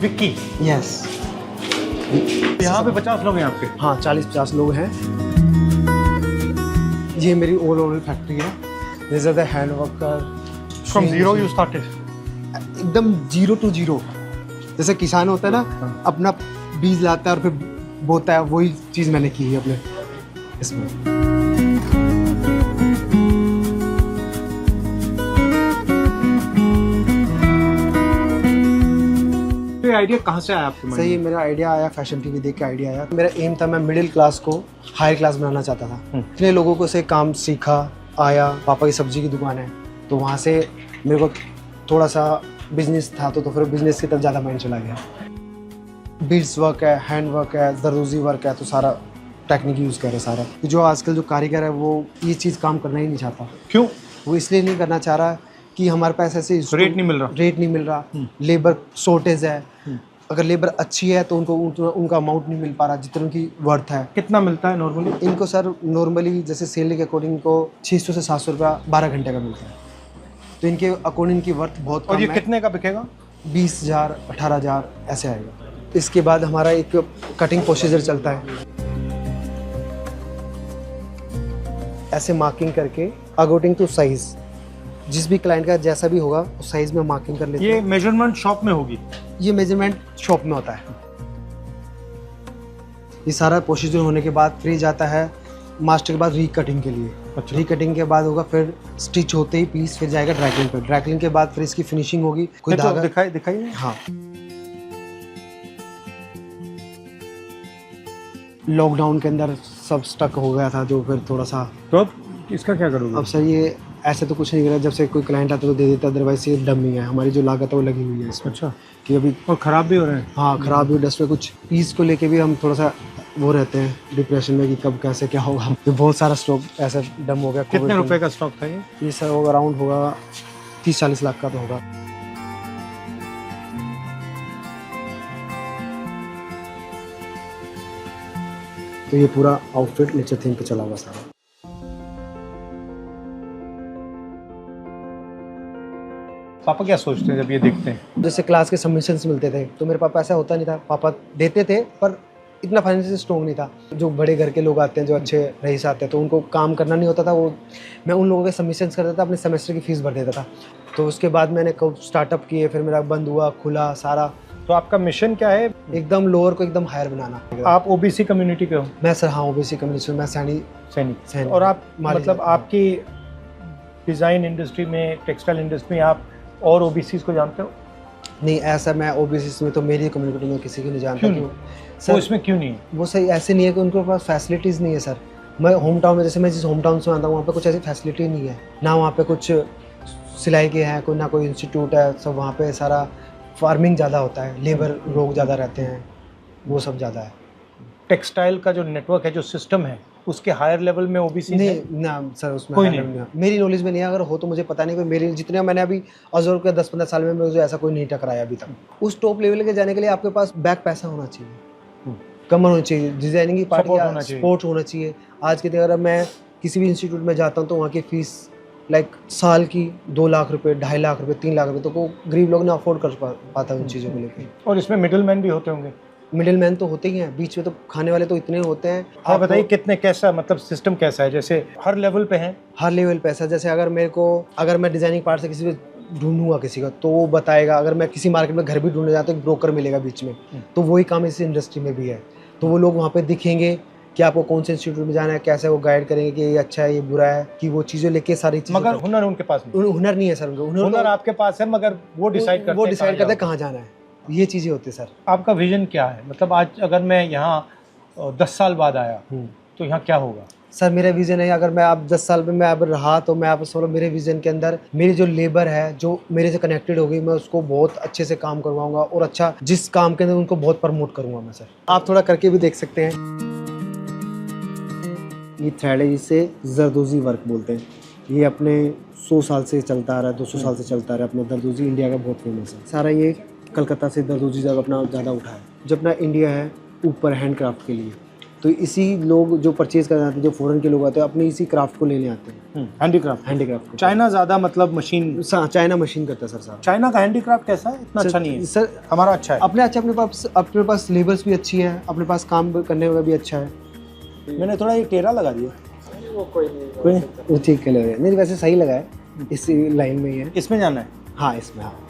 Vicky, yes. यहाँ पे 50 लोग हैं आपके? हाँ, 40-50 लोग हैं। ये मेरी ओवरऑल फैक्ट्री है। This is the hand worker. From zero you started? एकदम 0 to 0। जैसे किसान होता है ना, अपना बीज लाता है और फिर बोता है, वही चीज़ मैंने की है अपने इसमें। ये आइडिया कहाँ से आया आपके मन में? सही, मेरा आइडिया आया फैशन टीवी देख के आइडिया आया। मेरा एम था, मैं मिडिल क्लास को हायर क्लास बनाना चाहता था। इतने लोगों को से काम सीखा, आया। पापा की सब्जी की दुकान है, तो वहाँ से मेरे को थोड़ा सा बिजनेस था, तो फिर बिजनेस की तरफ ज़्यादा माइंड चला गया। बीड्स वर्क है, हैंड वर्क है, जरदोजी वर्क है, तो सारा टेक्निक यूज़ कर रहे सारा। जो आजकल जो कारीगर है वो ये चीज़ काम करना ही नहीं चाहता। क्यों? वो इसलिए नहीं करना चाह रहा कि हमारे पास ऐसे रेट नहीं मिल रहा। लेबर शॉर्टेज है। अगर लेबर अच्छी है तो उनका अमाउंट नहीं मिल पा रहा जितना उनकी वर्थ है। कितना मिलता है नॉर्मली? इनको सर नॉर्मली जैसे सैलरी के अकॉर्डिंग इनको 600 से 700 रुपया 12 घंटे का मिलता है, तो इनके अकॉर्डिंग इनकी वर्थ बहुत कम है। और ये कितने का बिकेगा? 20,000 18,000 ऐसे आएगा। इसके बाद हमारा एक कटिंग प्रोसीजर चलता है, ऐसे मार्किंग करके अकॉर्डिंग टू साइज, जिस भी क्लाइंट का जैसा भी होगा उस साइज में मार्किंग कर लेते हैं। ये मेजरमेंट शॉप में होगी? ये मेजरमेंट शॉप में होता है। ये सारा प्रोसीजर होने के बाद फिर जाता है मास्टर के बाद रीकटिंग के लिए। अच्छा। रीकटिंग के बाद होगा फिर स्टिच होते ही पीस फिर जाएगा ड्राइक्लिंग पे। ड्राइक्लिंग के बाद फिर इसकी फिनिशिंग होगी। कोई तो धागा दिखाइए। हाँ, लॉकडाउन के अंदर सब स्टक हो गया था, जो फिर थोड़ा सा। तो अब इसका क्या करोगे? अब सर ये ऐसे तो कुछ नहीं कर रहा, जब से कोई क्लाइंट आता तो दे देता, अदरवाइज ये डमी है। हमारी जो लागत है वो लगी हुई है इसमें। अच्छा। कि अभी और ख़राब भी हो रहे हैं? हाँ, ख़राब भी डस्ट में कुछ पीस को लेके भी हम थोड़ा सा वो रहते हैं डिप्रेशन में कि कब कैसे क्या होगा। तो बहुत सारा स्टॉक ऐसा डम हो गया। कितने रुपए का स्टॉक था ये? ये सर होगा अराउंड होगा 30-40 लाख का तो होगा। तो ये पूरा आउटफिट नीचे थीम पे चला हुआ सारा। पापा क्या सोचते हैं जब ये देखते हैं? जैसे क्लास के सबमिशंस मिलते थे तो मेरे पापा ऐसा होता नहीं था। पापा देते थे पर इतना फाइनेंशियल स्ट्रॉन्ग नहीं था। जो बड़े घर के लोग आते हैं, जो अच्छे रईस आते हैं, तो उनको काम करना नहीं होता था। वो मैं उन लोगों के सबमिशंस करता था, अपने सेमेस्टर की फ़ीस भर देता था। तो उसके बाद मैंने स्टार्टअप किए, फिर मेरा बंद हुआ, खुला सारा। तो आपका मिशन क्या है? एकदम लोअर को एकदम हायर बनाना। आप ओबीसी कम्युनिटी के हो? मैं सर हाँ, ओबीसी कम्युनिटी में सैनिक। और आप मतलब आपकी डिज़ाइन इंडस्ट्री में, टेक्सटाइल इंडस्ट्री में आप और ओबीसीज को जानते हो? नहीं, ऐसा मैं ओबीसी में तो मेरी कम्युनिटी में किसी को नहीं जानता। क्यों? सर वो इसमें क्यों नहीं है? वो सही ऐसे नहीं है कि उनके पास फैसिलिटीज़ नहीं है सर। मैं होम टाउन में, जैसे मैं जिस होम टाउन से आता हूँ, वहाँ पे कुछ ऐसी फैसिलिटी नहीं है ना। वहाँ पे कुछ सिलाई के हैं, कोई ना कोई इंस्टीट्यूट है। सब वहाँ पे सारा फार्मिंग ज़्यादा होता है, लेबर लोग ज़्यादा रहते हैं, वो सब ज़्यादा है। टेक्सटाइल का जो नेटवर्क है, जो सिस्टम है, उसके हायर लेवल में ओबीसी नहीं ना सर, उसमें कोई higher नहीं। level में मेरी नॉलेज में नहीं है। अगर हो तो मुझे पता नहीं। कोई मेरी जितने मैंने अभी अजोर के 10-15 साल में मुझे ऐसा कोई नहीं टकराया अभी तक। उस टॉप लेवल के जाने के लिए आपके पास बैक पैसा होना चाहिए, कमर होनी चाहिए, डिजाइनिंग की पार्ट Support सपोर्ट होना चाहिए। आज के दिन अगर मैं किसी भी इंस्टीट्यूट में जाता हूँ तो वहाँ की फीस लाइक साल की 2 लाख रुपए, 2.5 लाख रुपए, 3 लाख रुपए, तो वो गरीब लोग ना अफोर्ड कर पाता है उन चीज़ों को लेकर। और इसमें मिडिल मैन भी होते होंगे? मिडिल मैन तो होते ही हैं, बीच में तो खाने वाले तो इतने होते हैं। आप बताइए कितने, कैसा मतलब सिस्टम कैसा है? जैसे हर लेवल पे है? हर लेवल पे ऐसा, जैसे अगर मैं डिजाइनिंग पार्ट से किसी को ढूंढूंगा किसी का, तो वो बताएगा। अगर मैं किसी मार्केट में घर भी ढूंढने जाता हूँ, एक ब्रोकर मिलेगा बीच में, तो वही काम इस इंडस्ट्री में भी है। तो वो लोग वहाँ पे दिखेंगे कि आपको कौन से इंस्टीट्यूट में जाना है, कैसे वो गाइड करेंगे कि ये अच्छा है, ये बुरा है, कि वो चीज़ें लेके सारी चीज़ें। मगर हुनर उनके पास नहीं? हुनर नहीं है सर उनको। हुनर आपके पास है, मगर वो डिसाइड करते हैं कहाँ जाना है। ये चीज़ें होती है सर। आपका विजन क्या है? मतलब आज अगर मैं यहाँ 10 साल बाद आया तो यहाँ क्या होगा? सर मेरा विज़न है, अगर मैं आप 10 साल में मैं अब रहा तो मैं आप बोलो मेरे विज़न के अंदर मेरी जो लेबर है, जो मेरे से कनेक्टेड होगी, मैं उसको बहुत अच्छे से काम करवाऊंगा और अच्छा जिस काम के अंदर उनको बहुत प्रमोट करूंगा मैं सर। आप थोड़ा करके भी देख सकते हैं। ये थ्रेड है, जिसे जरदोजी वर्क बोलते हैं। ये अपने 100 साल से चलता आ रहा है, 200 साल से चलता आ रहा है। अपना जरदोजी इंडिया का बहुत फेमस है। सारा ये कलकत्ता से जरदोजी जब अपना ज़्यादा उठा है। जब अपना इंडिया है ऊपर हैंडक्राफ्ट के लिए, तो इसी लोग जो परचेज करने आते हैं, जो फॉरेन के लोग आते हैं, अपने इसी क्राफ्ट को लेने आते हैं, हैंडीक्राफ्ट। हैंडीक्राफ्ट को। चाइना ज़्यादा मतलब मशीन, चाइना मशीन करता है सर साहब। चाइना का हैंडीक्राफ्ट कैसा है? इतना अच्छा नहीं है सर, हमारा अच्छा है। अपने पास लेबर्स भी अच्छी है, अपने पास काम करने का भी अच्छा है। मैंने थोड़ा ये टेढ़ा लगा दिया। कोई नहीं, वो ठीक है, लग रहा है। नहीं वैसे सही लगा है, इस लाइन में ही है। इसमें जाना है। हाँ इसमें, हाँ।